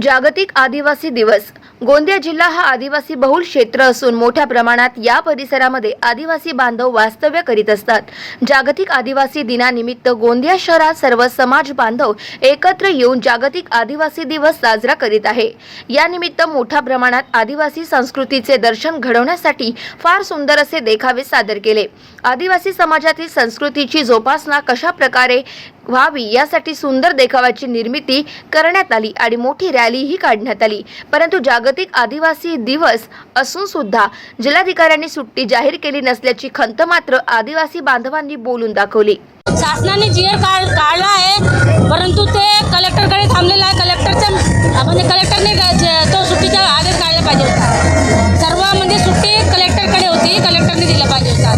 जागतिक आदिवासी दिवस। गोंदिया जिल्हा हा आदिवासी बहुल क्षेत्र असून मोठ्या प्रमाणात या परिसरामध्ये आदिवासी बांधव वास्तव्य करीत असतात। जागतिक आदिवासी दिनानिमित्त गोंदिया शहरात सर्व समाज बांधव एकत्र येऊन जागतिक आदिवासी दिवस साजरा करीत आहे। या निमित्त मोठ्या प्रमाणात आदिवासी संस्कृतीचे दर्शन घडवण्यासाठी फार सुंदर असे देखावे सादर केले। आदिवासी समाजातील संस्कृतीची जोपासना कशा प्रकारे व्हावी यासाठी सुंदर देखाव्याची निर्मिती करण्यात आली आणि मोठी रॅलीही काढण्यात आली। परंतु जागतिक आदिवासी दिवस असून सुद्धा जिल्हाधिकाऱ्यांनी सुट्टी जाहीर केली नसल्याची खंत मात्र आदिवासी बांधवांनी बोलून दाखवली। शासनाने जीआर काढला आहे, परंतु ते कलेक्टरकडे थांबलेला आहे। कलेक्टरने तो सुट्टीचा आदेश काढला पाहिजे होता। सर्व सुट्टी कलेक्टरकडे होती, कलेक्टरने दिला पाहिजे होता।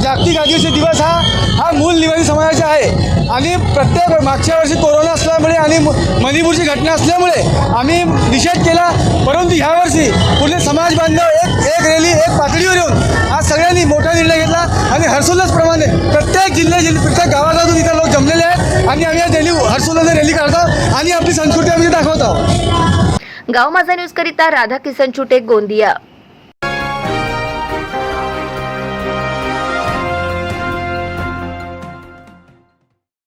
जागतिक आदिवासी दिवस हा मूल निवासी समाजाचा आहे आणि प्रत्येक मागच्या वर्षी कोरोना असल्यामुळे आणि मणिपूरची घटना असल्यामुळे आम्ही निषेध केला, परंतु ह्या वर्षी पूर्ण समाज बांधव एक रॅली एक पातळीवर येऊन आज सगळ्यांनी मोठा निर्णय घेतला आणि हर्षोल्लासप्रमाणे प्रत्येक प्रत्येक गावागावातून इथे लोक जमलेले आहेत आणि आम्ही आज हर्षोल्लास रॅली काढतो आणि आपली संस्कृती आम्ही दाखवतो। गाव माझा न्यूज करिता राधा किसन छुटे, गोंदिया।